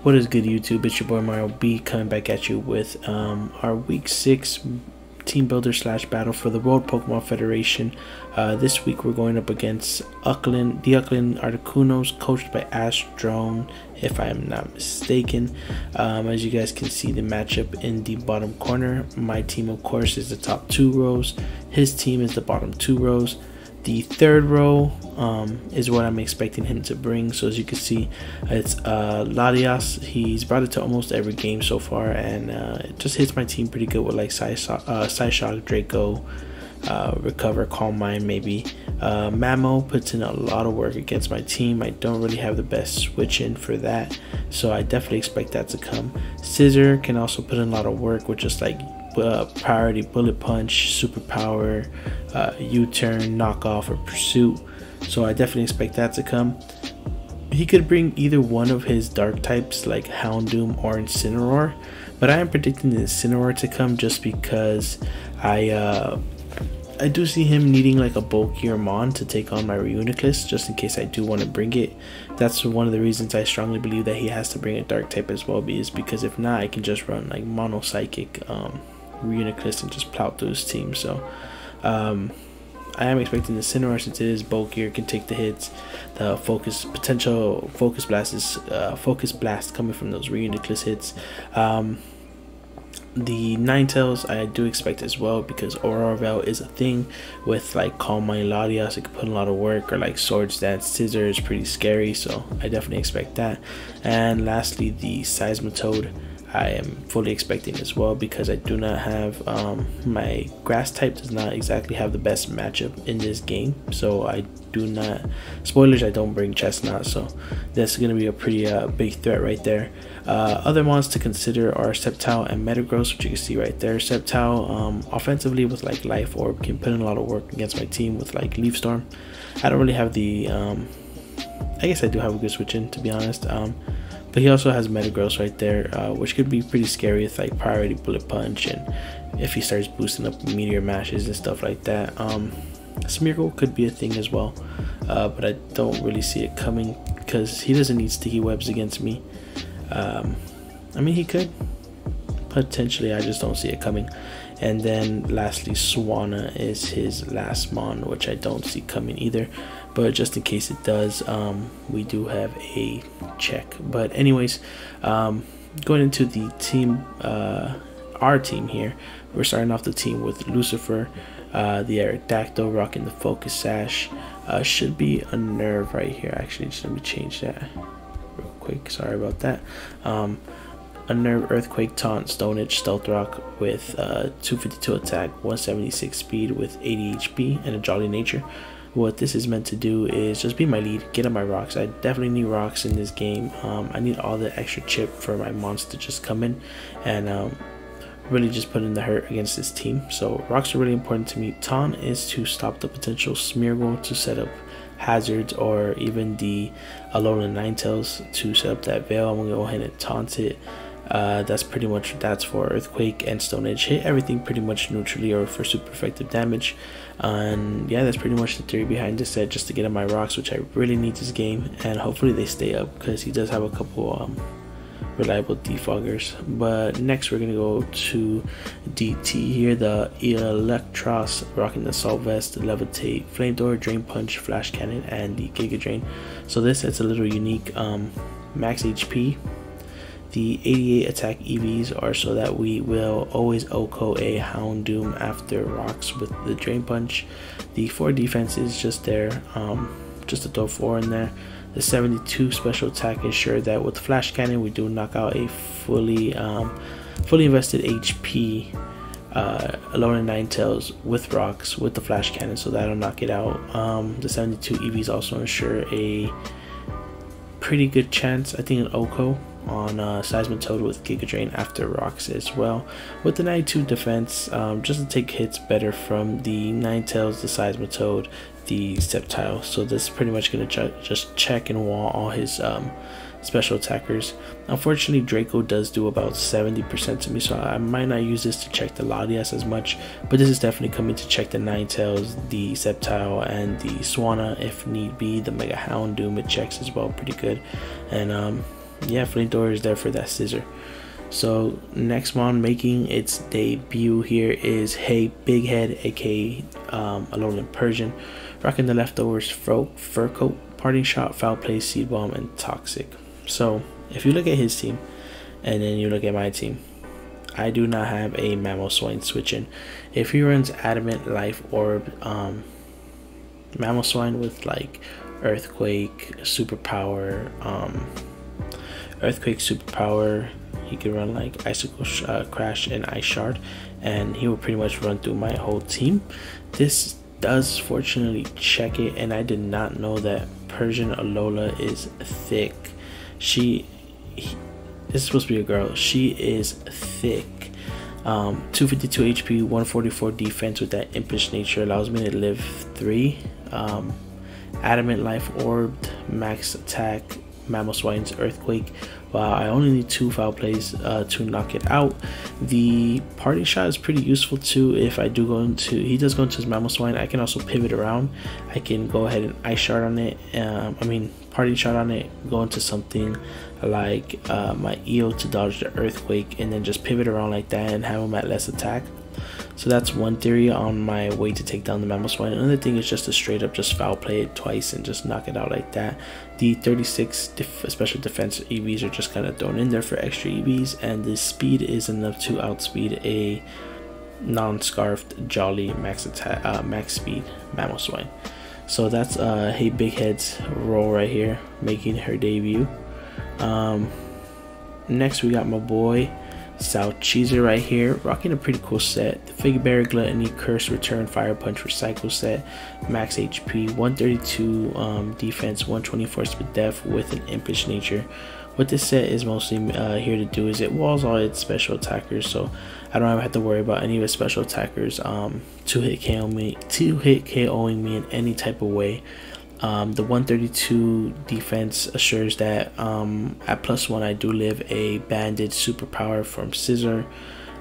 What is good, YouTube? It's your boy Mario B coming back at you with our week 6 team builder slash battle for the World Pokemon Federation. This week we're going up against Auckland, the Auckland Articunos, coached by Ash Drone, if I am not mistaken. As you guys can see, the matchup in the bottom corner, my team of course is the top 2 rows, his team is the bottom 2 rows. The third row is what I'm expecting him to bring. So as you can see, it's Latias. He's brought it to almost every game so far, and it just hits my team pretty good with like Psyshock, Draco, Recover, Calm Mind maybe. Mamo puts in a lot of work against my team. I don't really have the best switch in for that, so I definitely expect that to come. Scissor can also put in a lot of work with just like priority bullet punch, superpower, U-turn, knockoff, or pursuit. So I definitely expect that to come. He could bring either one of his dark types like Houndoom or Incineroar, but I am predicting the Incineroar to come just because I do see him needing like a bulkier Mon to take on my Reuniclus, just in case I do want to bring it. That's one of the reasons I strongly believe that he has to bring a dark type as well, because if not, I can just run like mono psychic Reuniclus and just plow through his team. So I am expecting the Incineroar, since it is bulkier, can take the hits. The potential focus blast is focus blast coming from those Reuniclus hits. The Ninetales I do expect as well, because Aurora Veil is a thing with like Calm Mind Latias. It can put a lot of work, or like Swords Dance Scissor is pretty scary, so I definitely expect that. And lastly, the Seismitoad I am fully expecting as well, because I do not have my grass type does not exactly have the best matchup in this game. So I do not, spoilers, I don't bring Chestnut, so that's going to be a pretty big threat right there. Other mons to consider are Sceptile and Metagross, which you can see right there. Sceptile offensively with like Life Orb can put in a lot of work against my team with like Leaf Storm. I don't really have the I guess I do have a good switch in, to be honest. But he also has Metagross right there, which could be pretty scary with like priority bullet punch, and if he starts boosting up meteor mashes and stuff like that. Smeargle could be a thing as well, but I don't really see it coming because he doesn't need sticky webs against me. I mean, he could potentially, I just don't see it coming. And then lastly, Swanna is his last mon, which I don't see coming either, but just in case it does, we do have a check. But anyways, going into the team, our team here, we're starting off the team with Lucifer, the Aerodactyl, rocking the Focus Sash. Should be a Nerve right here. Actually, just let me change that real quick, sorry about that. A Nerve, Earthquake, Taunt, Stone Edge, Stealth Rock with 252 attack, 176 speed with 80 HP, and a Jolly Nature. What this is meant to do is just be my lead, get on my rocks. I definitely need rocks in this game. I need all the extra chip for my monster to just come in and really just put in the hurt against this team. So rocks are really important to me. Taunt is to stop the potential Smeargle to set up hazards, or even the Alolan Ninetales to set up that veil. I'm gonna go ahead and taunt it. That's pretty much, that's for Earthquake and Stone Edge. Hit everything pretty much neutrally or for super effective damage. And yeah, that's pretty much the theory behind this set, just to get on my rocks, which I really need this game, and hopefully they stay up, because he does have a couple reliable defoggers. But next we're gonna go to DT here, the Electros, rocking the Assault Vest, Levitate, Flamethrower, Drain Punch, Flash Cannon, and the Giga Drain. So this set's a little unique. Max HP. The 88 attack EVs are so that we will always OHKO a Houndoom after rocks with the Drain Punch. The 4 defense is just there, just to throw 4 in there. The 72 special attack ensures that with Flash Cannon we do knock out a fully invested HP Alolan Ninetales with rocks with the Flash Cannon, so that'll knock it out. The 72 EVs also ensure a pretty good chance, I think, an OHKO on Seismitoad with Giga Drain after rocks as well. With the 92 defense, just to take hits better from the Ninetales, the Seismitoad, the Sceptile. So this is pretty much going to just check and wall all his special attackers. Unfortunately, Draco does do about 70% to me, so I might not use this to check the Latias as much, but this is definitely coming to check the Ninetales, the Sceptile, and the Swanna if need be. The Mega Houndoom, it checks as well pretty good. And yeah, Flamethrower is there for that scissor. So next mon making its debut here is Hey Big Head, aka Alolan Persian, rocking the leftovers fur coat, parting shot, foul play, seed bomb, and toxic. So if you look at his team and then you look at my team, I do not have a Mamoswine switch in. If he runs Adamant, Life Orb, Mamoswine with like Earthquake, Superpower, he could run like Icicle Crash and Ice Shard, and he will pretty much run through my whole team. This does fortunately check it, and I did not know that Persian Alola is thick. This is supposed to be a girl. She is thick. 252 HP, 144 defense with that impish nature, allows me to live 3. Adamant, Life Orbed, max attack, Mamoswine's Earthquake. Wow, I only need 2 foul plays to knock it out. The parting shot is pretty useful too. If I do go into, he does go into his Mamoswine, I can also pivot around. I can go ahead and Ice Shard on it. Parting shot on it, go into something like my EO to dodge the Earthquake, and then just pivot around like that and have him at less attack. So that's one theory on my way to take down the Mamoswine. Another thing is just to straight up just foul play it twice and just knock it out like that. The 36 special defense EVs are just kind of thrown in there for extra EVs, and the speed is enough to outspeed a non-scarfed Jolly max attack, max speed Mamoswine. So that's Hey Big Head's role right here, making her debut. Next we got my boy South Cheeser right here, rocking a pretty cool set. The Figure Berry Gluttony, Curse, Return, Fire Punch, Recycle set, max HP, 132 defense, 124 speed def with an impish nature. What this set is mostly here to do is it walls all its special attackers, so I don't ever have to worry about any of its special attackers two hit KOing me in any type of way. The 132 defense assures that at +1 I do live a banded superpower from Scissor.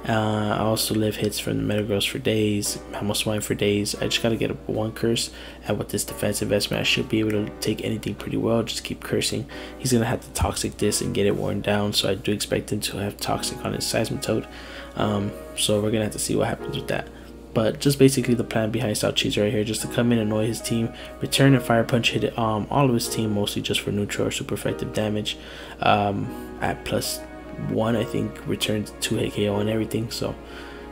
I also live hits from the Metagross for days, Mamoswine for days. I just gotta get a 1 curse, and with this defense investment I should be able to take anything pretty well. Just keep cursing. He's gonna have to toxic this and get it worn down, so I do expect him to have toxic on his Seismitoad. So we're gonna have to see what happens with that. But just basically the plan behind South Cheese right here, just to come in and annoy his team, return and Fire Punch, hit all of his team, mostly just for neutral or super effective damage. At +1 I think returns 2 hit KO and everything. So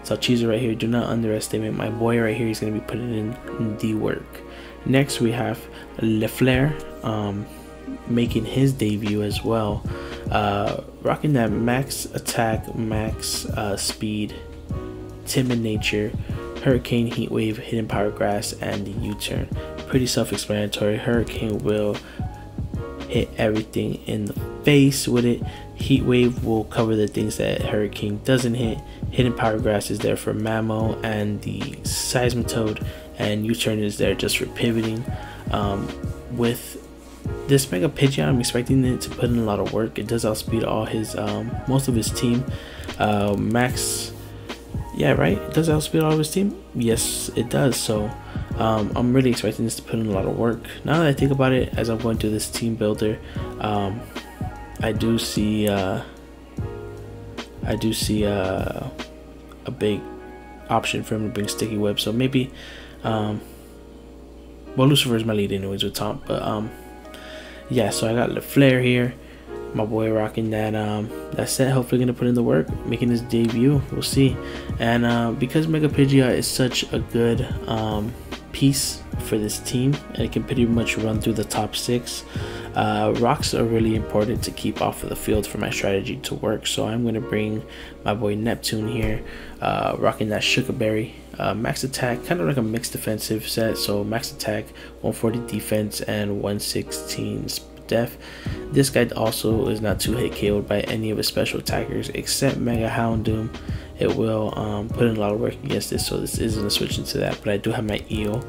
South Cheese right here, do not underestimate my boy right here. He's going to be putting in the work. Next we have LeFlair making his debut as well, rocking that max attack, max speed, timid nature, Hurricane, Heat Wave, Hidden Power Grass, and the U-turn. Pretty self-explanatory. Hurricane will hit everything in the face with it. Heat Wave will cover the things that Hurricane doesn't hit. Hidden Power Grass is there for Mamo and the Seismitoad, and U-turn is there just for pivoting. With this Mega Pidgeot, I'm expecting it to put in a lot of work. It does outspeed all his most of his team. Yeah, right? It does outspeed all of his team? Yes, it does. So I'm really expecting this to put in a lot of work. Now that I think about it, as I'm going through this team builder, I do see a big option for him to bring Sticky Web. So maybe, well, Lucifer is my lead anyways with Tom, but yeah. So I got LeFlair here. My boy rocking that set, hopefully gonna put in the work, making his debut. We'll see. And because Mega Pidgeot is such a good piece for this team, and it can pretty much run through the top 6, rocks are really important to keep off of the field for my strategy to work. So I'm gonna bring my boy Neptune here, rocking that Sugar Berry, max attack, kind of like a mixed defensive set. So max attack, 140 defense, and 116 def. This guy also is not 2 hit KO'd by any of his special attackers except Mega Houndoom. It will put in a lot of work against this, so this isn't a switch into that, but I do have my EO.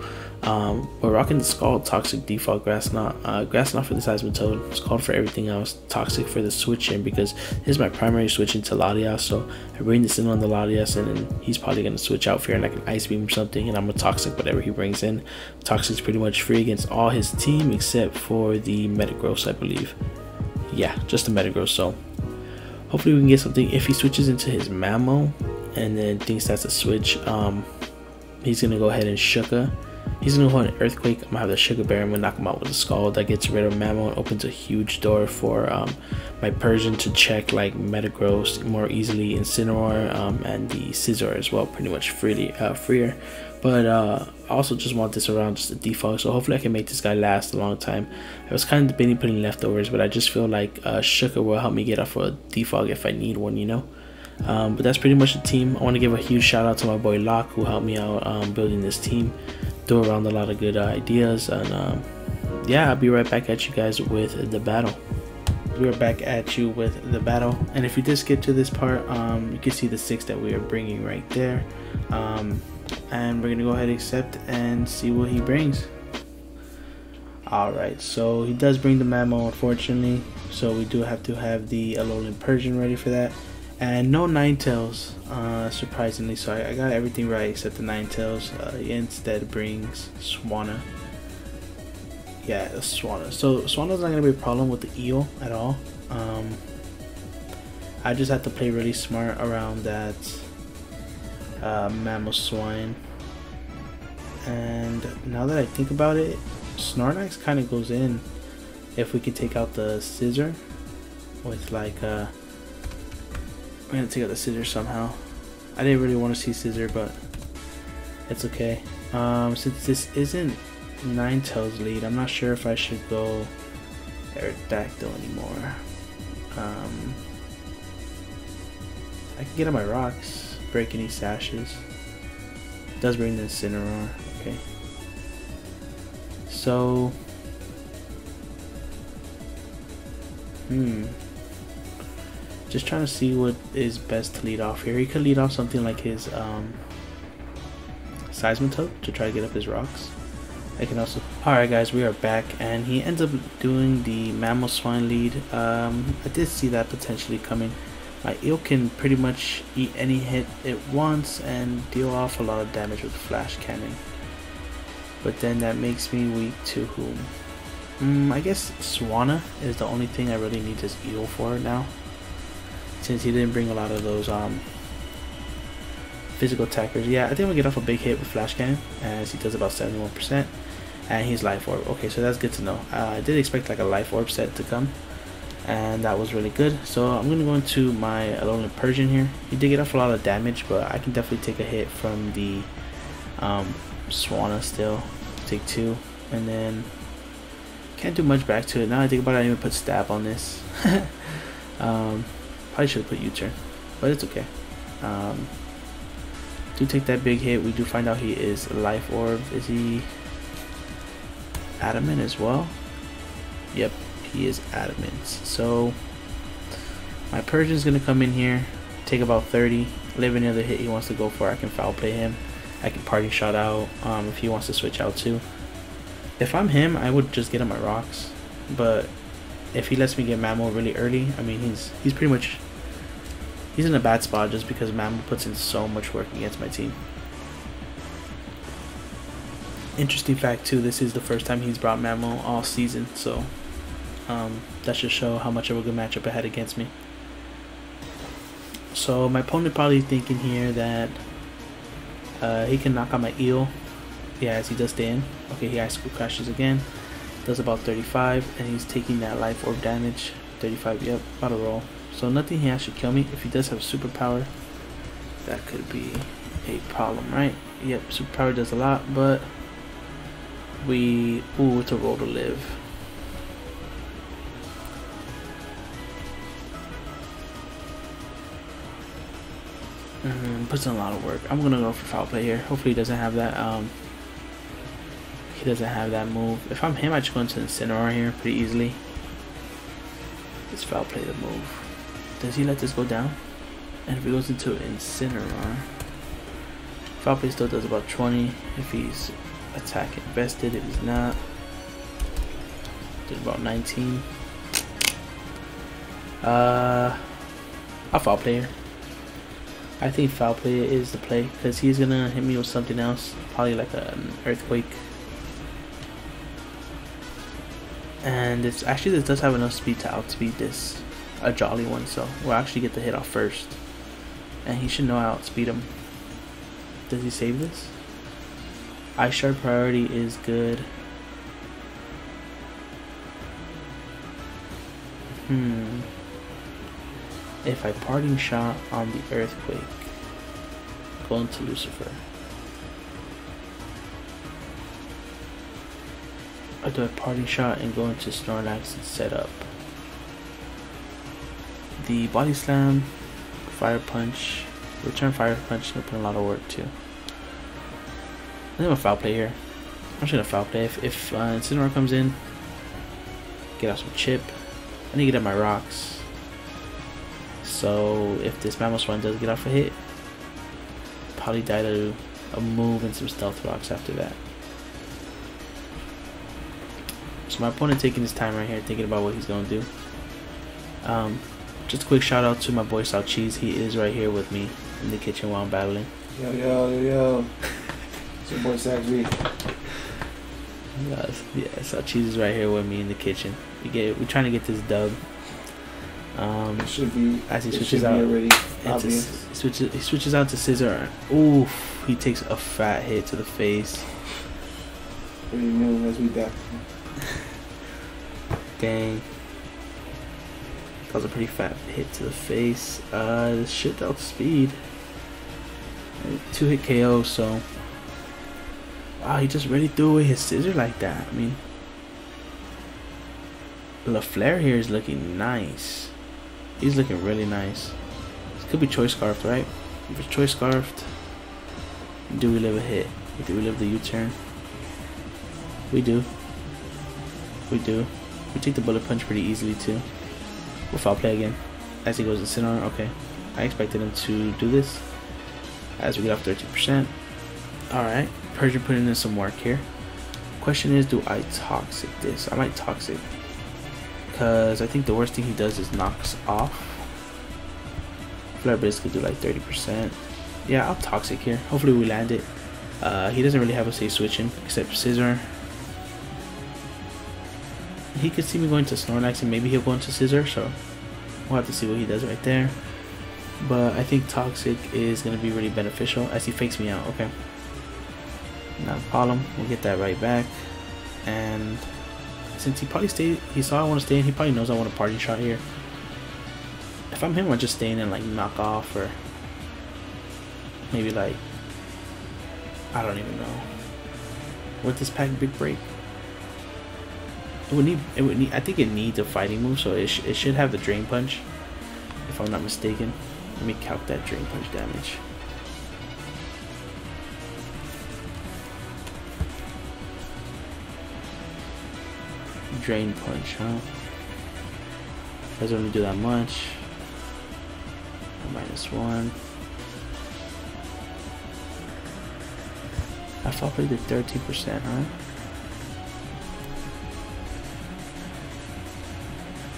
We're rocking the Scald, Toxic default, Grass Knot for the Seismitoad, Scald for everything else, Toxic for the switch in, because this is my primary switch into Latias. So I bring this in on the Latias, and then he's probably going to switch out for like an Ice Beam or something, and I'm a Toxic whatever he brings in. Toxic's pretty much free against all his team except for the Metagross, I believe. yeah, just a Metagross. So hopefully we can get something. If he switches into his Mammo and then thinks that's a switch, he's gonna go ahead and Shuka. He's gonna go ahead and Earthquake. I'm gonna have the Sugar Bear. I'm gonna knock him out with a Scald. That gets rid of Mammo and opens a huge door for my Persian to check like Metagross more easily, Incineroar, and the Scizor as well, pretty much freer. But I also just want this around just a defog, so hopefully I can make this guy last a long time. I was kind of debating putting leftovers, but I just feel like Shuka will help me get off a defog if I need one, you know. But that's pretty much the team. I want to give a huge shout out to my boy Locke, who helped me out building this team. Threw around a lot of good ideas, and yeah, I'll be right back at you guys with the battle. We're back at you with the battle, and if you did skip to this part, you can see the 6 that we are bringing right there, and we're gonna go ahead and accept and see what he brings. Alright, so he does bring the Mammo, unfortunately, so we do have to have the Alolan Persian ready for that. And no Ninetales, surprisingly, so I got everything right except the Ninetales. He instead brings Swanna. Yeah, Swanna. So Swanna's not going to be a problem with the Eel at all. I just have to play really smart around that Mamoswine. And now that I think about it, Snorlax kind of goes in if we could take out the Scizor with like we're gonna take out the Scizor somehow. I didn't really want to see Scizor, but it's okay. Since this isn't Ninetales lead, I'm not sure if I should go Aerodactyl anymore. I can get on my rocks, break any sashes. It does bring the Incineroar. Okay. So just trying to see what is best to lead off here. He could lead off something like his Seismitoad to try to get up his rocks. I can also... Alright guys, we are back, and he ends up doing the Mamoswine lead. I did see that potentially coming. My Eel can pretty much eat any hit it wants and deal off a lot of damage with Flash Cannon. But then that makes me weak to whom? I guess Swanna is the only thing I really need this Eel for now, since he didn't bring a lot of those physical attackers. Yeah, I think we'll get off a big hit with Flash Cannon, as he does about 71%, and he's Life Orb. Okay, so that's good to know. I did expect like a Life Orb set to come, and that was really good. So I'm gonna go into my Alolan Persian here. He did get off a lot of damage, but I can definitely take a hit from the Swanna still. Take 2, and then can't do much back to it. Now I think about it, I didn't even put Stab on this. Probably should have put U-turn, but it's okay. Do take that big hit. We do find out he is Life Orb. Is he Adamant as well? Yep, he is Adamant. So my Persian's gonna come in here, take about 30. Live any other hit he wants to go for, I can foul play him. I can Party Shot out if he wants to switch out too. If I'm him, I would just get on my rocks, but if he lets me get Mammo really early, I mean, he's pretty much, he's in a bad spot just because Mammo puts in so much work against my team. Interesting fact too, this is the first time he's brought Mammo all season, so that should show how much of a good matchup I had against me. So my opponent probably thinking here that he can knock out my Eel. Yeah, as he does stay in. Okay, he Icicle Crashes again. Does about 35, and he's taking that Life Orb damage. 35, yep, about to roll. So nothing here should kill me. If he does have superpower, that could be a problem, right? Yep, superpower does a lot, but it's a roll to live. Puts in a lot of work. I'm gonna go for foul play here. Hopefully he doesn't have that move. If I'm him, I just go into Incineroar here pretty easily. Let's foul play the move. Does he let this go down? And if he goes into Incineroar, foul play still does about 20 if he's attack invested. If he's not, did about 19. I'll foul play here. I think foul play is the play because he's gonna hit me with something else, probably like an Earthquake. And it's actually, this does have enough speed to outspeed this a Jolly one, so we'll actually get the hit off first. And he should know how to outspeed him. Does he save this? Ice Shard priority is good. If I parting shot on the Earthquake, go into Lucifer. Or do I parting shot and go into Snorlax and set up? The Body Slam, Fire Punch, return Fire Punch, gonna put a lot of work too. I think I'm a foul play here. I'm just gonna foul play. If Incineroar comes in, get out some chip. I need to get out my rocks. So if this Mamoswine does get off a hit, probably die to a move and some stealth rocks after that. So my opponent taking his time right here, thinking about what he's gonna do. Just a quick shout out to my boy Sal Cheese. He is right here with me in the kitchen while I'm battling. Yo, yo, yo, yo. It's your boy Saxby. Yeah, Sal Cheese is right here with me in the kitchen. We're trying to get this dub. It should be. As he switches out, he switches out to Scissor. Oof! He takes a fat hit to the face. Pretty new as we die. Dang. That was a pretty fat hit to the face. This shit dealt speed. 2-hit KO, so. Wow, he just really threw away his Scissor like that. I mean, LaFleur here is looking nice. He's looking really nice. This could be Choice Scarfed, right? If it's Choice Scarfed, do we live a hit? Do we live the U-turn? We do. We do. We take the Bullet Punch pretty easily too. We'll foul play again. As he goes to Incineroar. Okay. I expected him to do this. As we get off 13%. Alright. Persian putting in some work here. Question is, do I Toxic this? I might Toxic. Because I think the worst thing he does is knocks off. Flare Blitz could do like 30%. Yeah, I'll Toxic here. Hopefully we land it. He doesn't really have a safe switching except Scissor. He could see me going to Snorlax and maybe he'll go into Scissor, so we'll have to see what he does right there. But I think Toxic is going to be really beneficial as he fakes me out. Okay. Not a problem. We'll get that right back. And since he saw I want to stay in, he probably knows I want a party shot here. If I'm him, I'll just stay in and like knock off, or maybe like, I don't even know. With this pack Big Break, it would need, I think it needs a fighting move, so it should have the Drain Punch, if I'm not mistaken. Let me calc that Drain Punch damage. Drain Punch, huh? Doesn't really do that much. -1. I thought we did 13%, huh?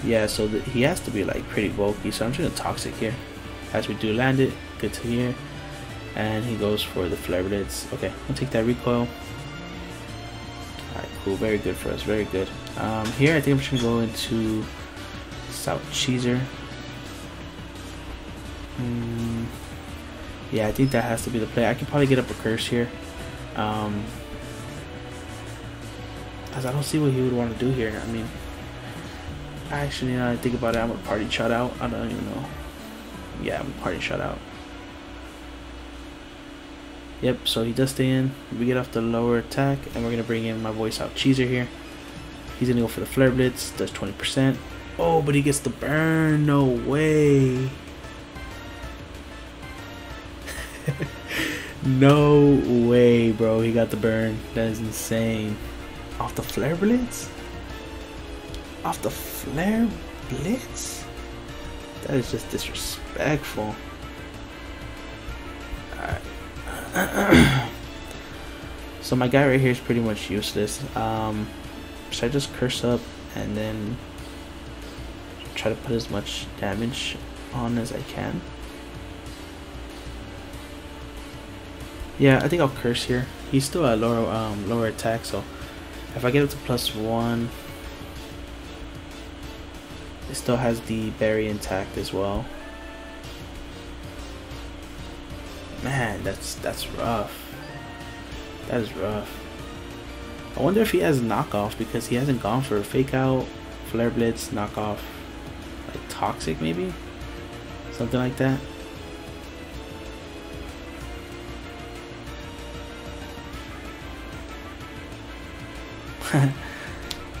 Yeah, so he has to be like pretty bulky, so I'm just gonna Toxic here. As we do land it, good to hear. And he goes for the Flare Blitz. Okay, I'll take that recoil. Alright, cool, very good for us, very good. Here I think I'm just gonna go into South Cheeser. Yeah, I think that has to be the play. I can probably get up a curse here. As I don't see what he would want to do here. I mean, actually, now I think about it, I'm a party shot out. I don't even know. Yeah, I'm a party shot out. Yep, so he does stay in. We get off the lower attack, and we're going to bring in my voice out Cheeser here. He's going to go for the Flare Blitz, does 20%. Oh, but he gets the burn. No way. No way, bro. He got the burn. That is insane. Off the Flare Blitz? Off the Flare Blitz? That is just disrespectful. Alright. So my guy right here is pretty much useless. Should I just curse up and then try to put as much damage on as I can? Yeah, I think I'll curse here. He's still at lower attack, so if I get up to +1, It still has the berry intact as well. Man, that's rough. That is rough. I wonder if he has knockoff, because he hasn't gone for a fake out, flare blitz, knockoff, like toxic maybe, something like that.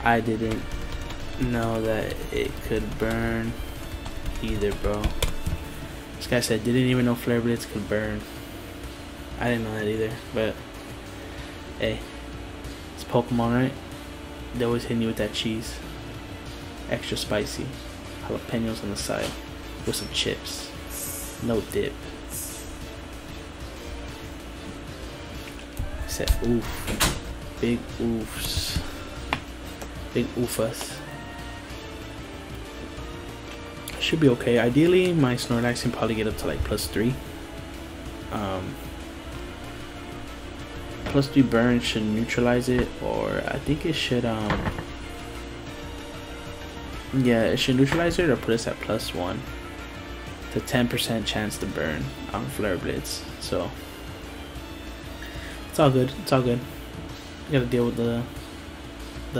I didn't know that it could burn either, bro. This guy said didn't even know flare blitz could burn. I didn't know that either, but hey, it's Pokemon, right? They always hit you with that cheese, extra spicy, jalapenos on the side with some chips, no dip. He said oof, big oofs, big oofas. Should be okay. Ideally my Snorlax can probably get up to like +3. +3 burn should neutralize it, or I think it should yeah, it should neutralize it or put us at +1 to 10% chance to burn on Flare Blitz. So it's all good. It's all good. You gotta deal with the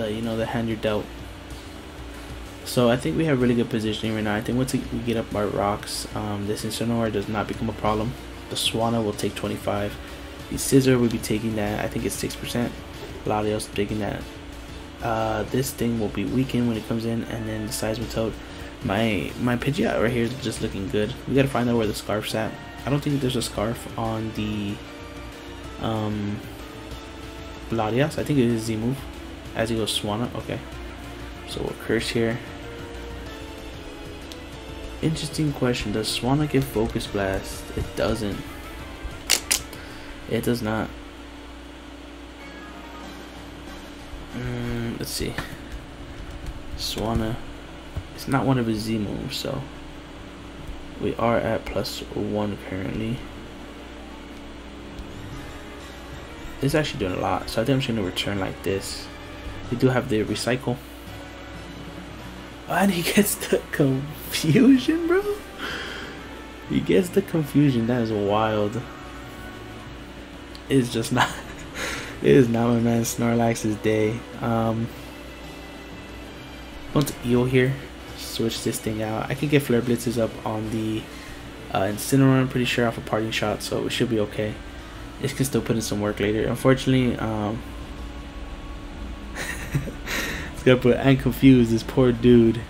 you know, the hand you're dealt. So I think we have really good positioning right now. I think once we get up our rocks, this Incineroar does not become a problem. The Swanna will take 25. The Scissor will be taking that. I think it's 6%. Latios taking that. This thing will be weakened when it comes in, and then the Seismitoad. My Pidgeot right here is just looking good. We gotta find out where the Scarf's at. I don't think there's a Scarf on the Latias. I think it is Z move as he goes Swanna. Okay, so we'll curse here. Interesting question. Does Swanna get Focus Blast? It doesn't. It does not. Let's see. Swanna. It's not one of his Z moves, so we are at +1 currently. It's actually doing a lot, so I think I'm just gonna return like this. We do have the recycle. And he gets the confusion, bro. He gets the confusion. That is wild. It's just not. It is not my man Snorlax's day. Want to Eel here. Switch this thing out. I can get Flare Blitzes up on the Incineroar, I'm pretty sure, off a parting shot, so it should be okay. It can still put in some work later. Unfortunately, it's gonna put and confuse this poor dude.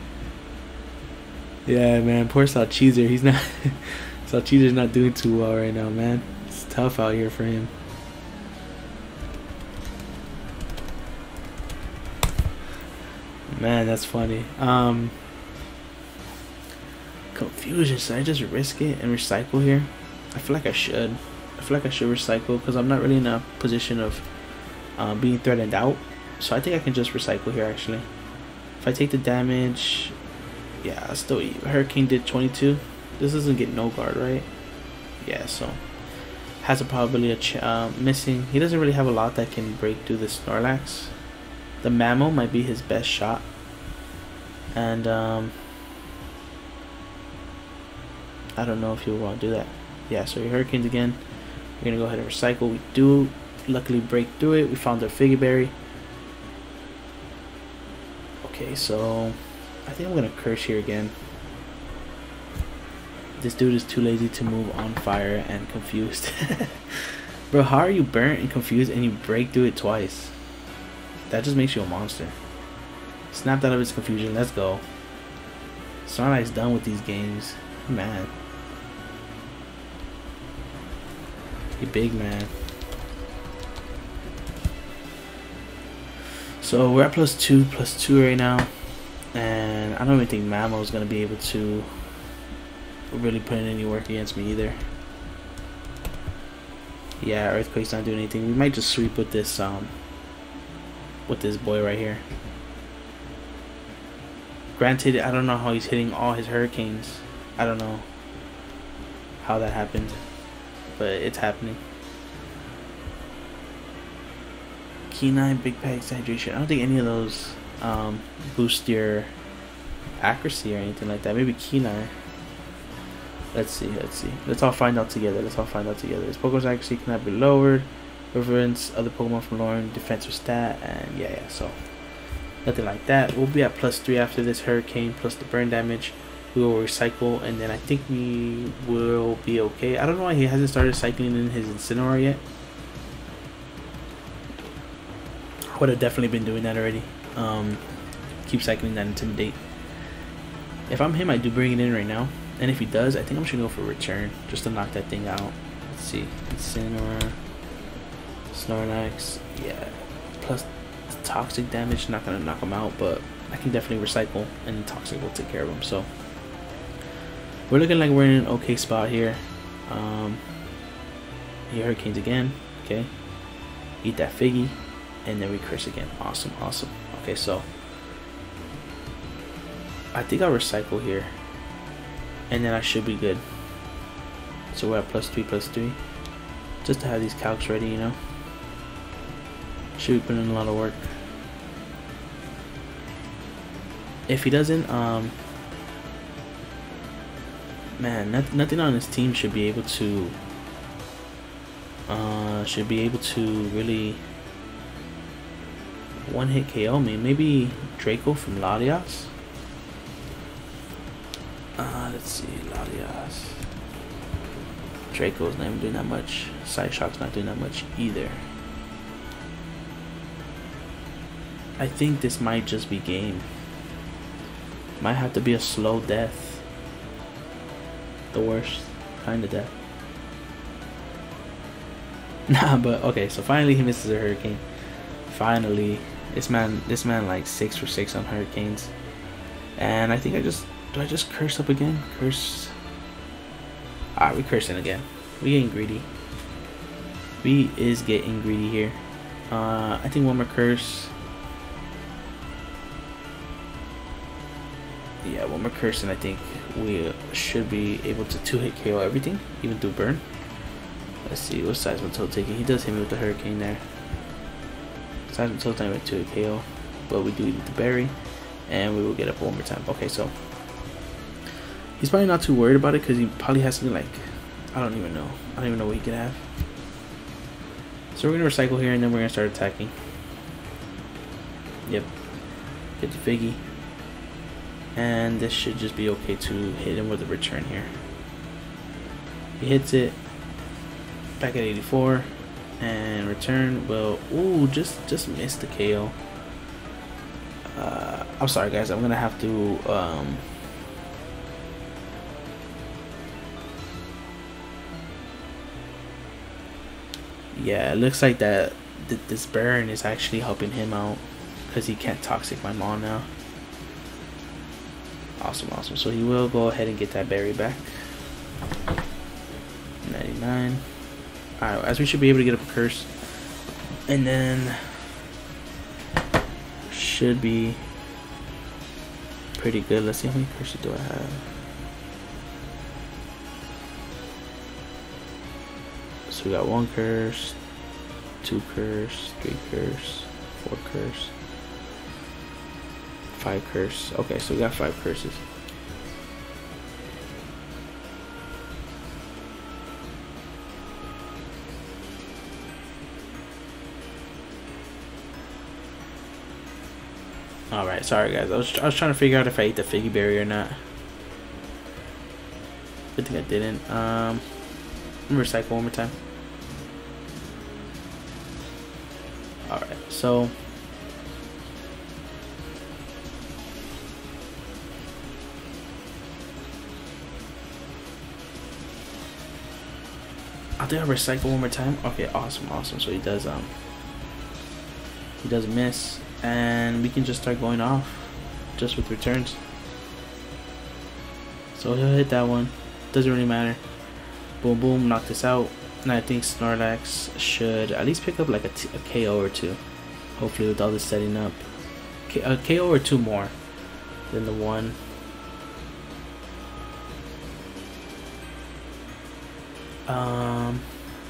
Yeah, man, poor Salcheezer. He's not. Salcheezer's not doing too well right now, man. It's tough out here for him. Man, that's funny. Confusion. Should I just risk it and recycle here? I feel like I should. I feel like I should recycle because I'm not really in a position of being threatened out. So I think I can just recycle here actually. If I take the damage, yeah, I still eat. Hurricane did 22. This doesn't get no guard, right? Yeah, so has a probability of missing. He doesn't really have a lot that can break through the Snorlax. The Mammo might be his best shot. And I don't know if he'll want to do that. Yeah, so he Hurricanes again. We're gonna go ahead and recycle. We do luckily break through it. We found our Figgy Berry. Okay, so I think I'm gonna curse here again. This dude is too lazy to move on fire and confused. Bro, how are you burnt and confused and you break through it twice? That just makes you a monster. Snapped out of his confusion. Let's go. Snorlax done with these games. Man. You big man. So we're at +2 right now. And I don't even think Mammo is going to be able to really put in any work against me either. Yeah, Earthquake's not doing anything. We might just sweep with this boy right here. Granted, I don't know how he's hitting all his Hurricanes. I don't know how that happened, but it's happening. Key 9, Big Pack, Exaggeration. I don't think any of those boost your accuracy or anything like that. Maybe Keener. Let's see. Let's all find out together. This Pokemon's accuracy cannot be lowered. Prevents other Pokemon from lowering defensive stat. And yeah. So nothing like that. We'll be at +3 after this Hurricane plus the burn damage. We will recycle, and then I think we will be okay. I don't know why he hasn't started cycling in his Incineroar yet. I would have definitely been doing that already. Keep cycling that Intimidate. If I'm him, I do bring it in right now. And if he does, I think I'm just gonna go for Return just to knock that thing out. Let's see. Incineroar, Snorlax, yeah. Plus the toxic damage, not gonna knock him out, but I can definitely recycle, and toxic will take care of him. So we're looking like we're in an okay spot here. He Hurricanes again. Okay. Eat that Figgy, and then we curse again. Awesome. Okay, so I think I'll recycle here, and then I should be good. So we're at +3, just to have these calcs ready, you know. Should be putting in a lot of work. If he doesn't, man, nothing on his team should be able to really one-hit KO me. Maybe Draco from Latias. Let's see, Latias. Draco's not even doing that much. Psyshock's not doing that much either. I think this might just be game. Might have to be a slow death. The worst kind of death. Nah, but okay, so finally he misses a Hurricane. Finally. This man like 6 for 6 on Hurricanes. And I think do I just curse up again? Curse. Alright, we cursing again. We getting greedy. We is getting greedy here. I think one more curse. Yeah, one more curse, and I think we should be able to 2-hit KO everything, even through burn. Let's see, what Seismitoad taking? He does hit me with the Hurricane there. Seismitoad's not even 2-hit KO, but we do eat the berry, and we will get up one more time. Okay, so he's probably not too worried about it because he probably has something like, I don't even know what he could have. So we're gonna recycle here, and then we're gonna start attacking. Yep, get the Figgy. And this should just be okay to hit him with a return here. He hits it back at 84, and return will just missed the KO. I'm sorry guys, I'm gonna have to yeah, it looks like that this burn is actually helping him out because he can't toxic my mom now. Awesome. So he will go ahead and get that berry back. 99. Alright, as we should be able to get up a curse. And then should be pretty good. Let's see how many curses do I have. So we got 1 curse, 2 curse, 3 curse, 4 curse, 5 curse. Okay, so we got 5 curses. Alright, sorry guys. I was trying to figure out if I ate the Figgy Berry or not. Good thing I didn't. I'm gonna recycle one more time. Alright, so I think I'll recycle one more time. Okay, awesome. So he does miss, and we can just start going off just with returns. So he'll hit that one. Doesn't really matter. Boom, boom, knock this out. And I think Snorlax should at least pick up like a KO or 2. Hopefully with all this setting up. A KO or 2 more than the 1.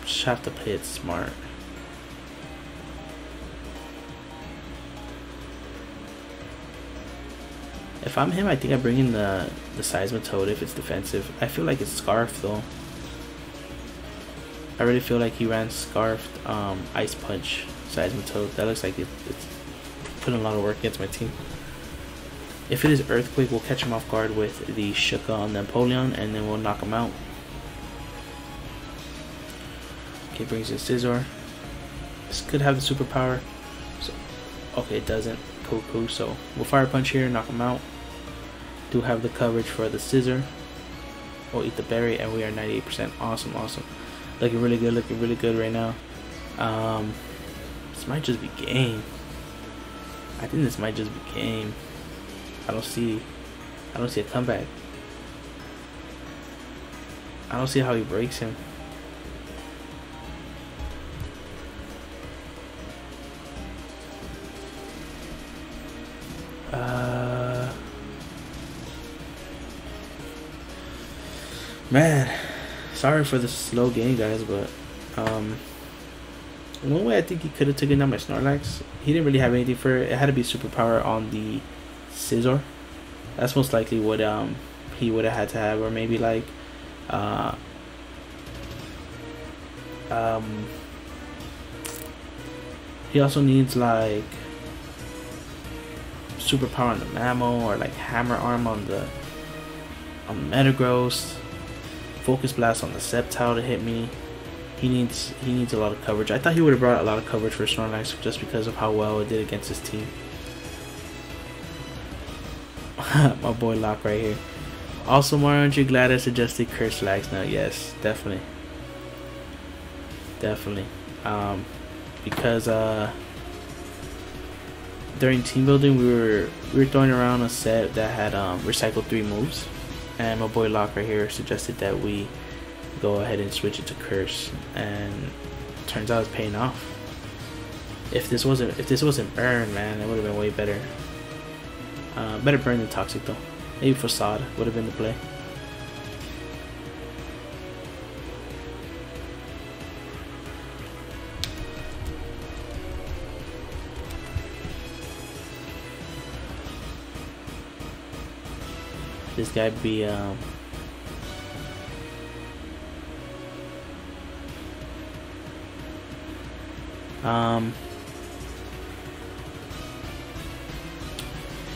Just have to play it smart. If I'm him, I think I bring in the Seismitoad if it's defensive. I feel like it's Scarf though. I really feel like he ran Scarfed Ice Punch Seismitoad. That looks like it's putting a lot of work against my team. If it is Earthquake, we'll catch him off guard with the Shuka on the Empoleon, and then we'll knock him out. Okay, brings in Scizor. This could have the superpower. So, okay, it doesn't. Cool. So we'll Fire Punch here, knock him out. Do have the coverage for the Scizor. We'll eat the berry, and we are 98%. Awesome. Looking really good right now. This might just be game. I think this might just be game. I don't see a comeback. I don't see how he breaks him. Man, sorry for the slow game, guys, but one way I think he could have taken down my Snorlax. He didn't really have anything for it. It had to be superpower on the Scizor. That's most likely what he would have had to have, or maybe like he also needs like superpower on the Mammo, or like Hammer Arm on the Metagross, Focus Blast on the Sceptile to hit me. He needs a lot of coverage. I thought he would have brought a lot of coverage for Snorlax just because of how well it did against his team. My boy Lock right here. Also, Mario, aren't you glad I suggested Curse Lags now? Yes, definitely. Because during team building we were throwing around a set that had recycled 3 moves, and my boy Lock right here suggested that we go ahead and switch it to Curse, and turns out it's paying off. If this wasn't Burn, man, it would have been way better. Better Burn than Toxic though. Maybe Facade would have been the play. This guy be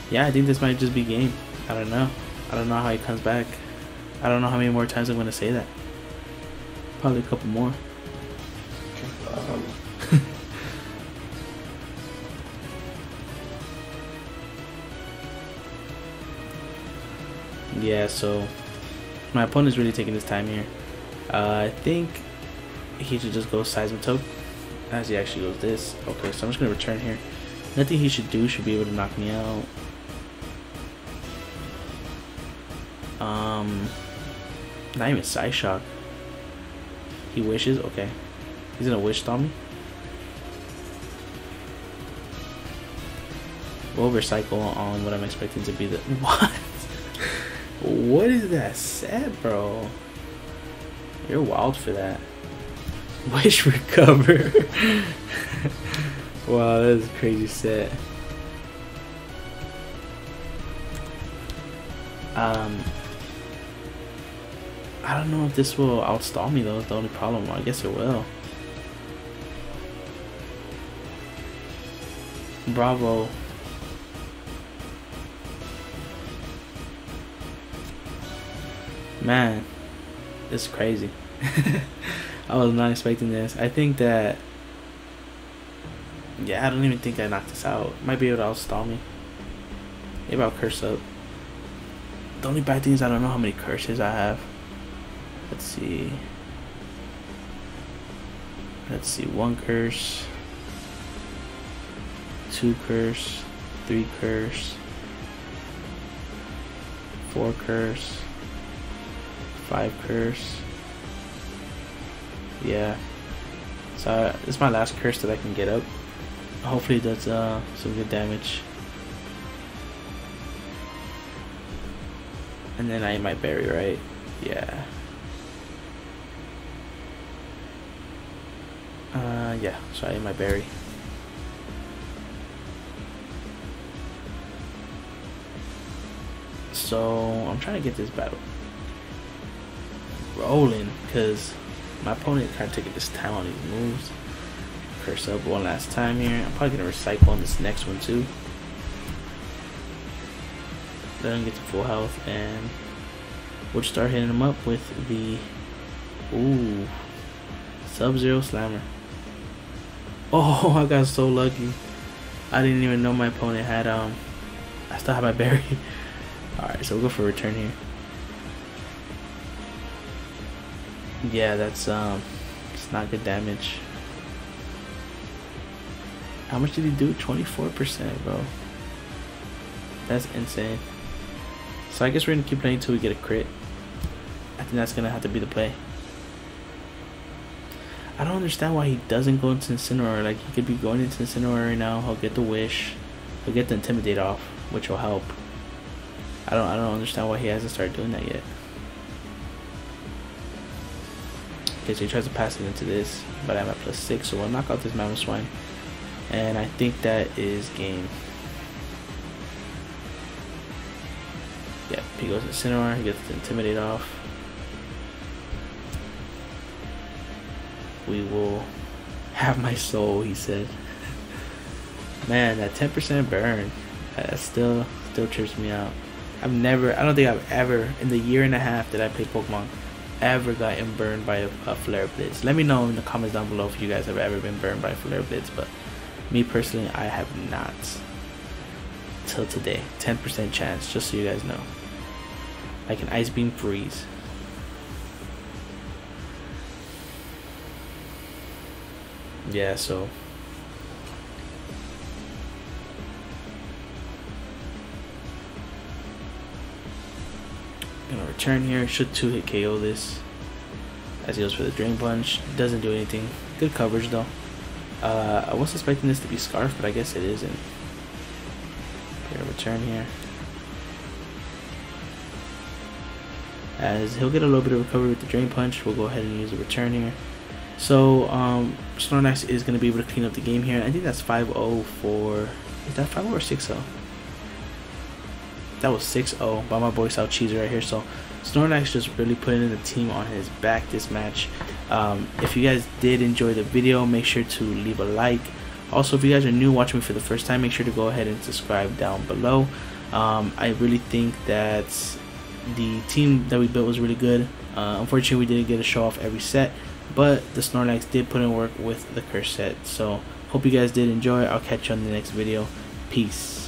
yeah, I think this might just be game. I don't know how he comes back. I don't know how many more times I'm gonna say that. Probably a couple more. Yeah, so my opponent's really taking his time here. I think he should just go Seismitoad as he actually goes this. Okay, so I'm just gonna return here. Nothing he should do should be able to knock me out. Not even Psy Shock. He wishes. Okay, he's gonna wish stomp me. We'll recycle on what I'm expecting to be the what? What is that set, bro? You're wild for that. Wish recover. Wow, that is a crazy set. I don't know if this will outstall me though, is the only problem. Well, I guess it will. Bravo. Man, this is crazy. I was not expecting this. I think that, yeah, I don't even think I knocked this out. Might be able to outstall me. Maybe I'll curse up. The only bad thing is I don't know how many curses I have. Let's see. 1 curse, 2 curse, 3 curse, 4 curse, 5 curse. Yeah. So this is my last curse that I can get up. Hopefully it does some good damage. And then I might bury, right? Yeah. Yeah, so I might bury. So I'm trying to get this battle rolling because my opponent kind of took this time on these moves. Curse up one last time here. I'm probably gonna recycle on this next one too. Let him get to full health, and we'll start hitting him up with the Sub-Zero Slammer. Oh, I got so lucky. I didn't even know my opponent had I still have my berry. Alright, so we'll go for a return here. Yeah, that's it's not good damage. How much did he do? 24%, bro. That's insane. So I guess we're gonna keep playing until we get a crit. I think that's gonna have to be the play. I don't understand why he doesn't go into Incineroar. Like, he could be going into Incineroar right now. He'll get the Wish. He'll get the Intimidate off, which will help. I don't understand why he hasn't started doing that yet. Okay, so he tries to pass it into this, but I'm at +6, so we'll knock out this Mamoswine. And I think that is game. Yeah, he goes to Incineroar, he gets the Intimidate off. We will have my soul, he said. Man, that 10% burn, that still trips me out. I don't think I've ever, in the year and a half that I played Pokemon, ever gotten burned by a Flare Blitz. Let me know in the comments down below if you guys have ever been burned by a Flare Blitz, but me personally, I have not. Till today. 10% chance, just so you guys know. Like an Ice Beam freeze. Yeah, so gonna return here. Should 2-hit KO this as he goes for the Drain Punch. Doesn't do anything. Good coverage though. I was expecting this to be Scarf, but I guess it isn't. Gonna return here as he'll get a little bit of recovery with the Drain Punch. We'll go ahead and use the return here. So Snorlax is going to be able to clean up the game here. I think that's 5-0 for... Is that 5-0 or 6-0? That was 6-0 by my boy South Cheeser right here. So Snorlax just really putting in the team on his back this match. If you guys did enjoy the video, make sure to leave a like. Also, if you guys are new watching me for the first time, make sure to go ahead and subscribe down below. I really think that the team that we built was really good. Unfortunately, we didn't get to show off every set, but the Snorlax did put in work with the curse set. So hope you guys did enjoy. I'll catch you on the next video. Peace.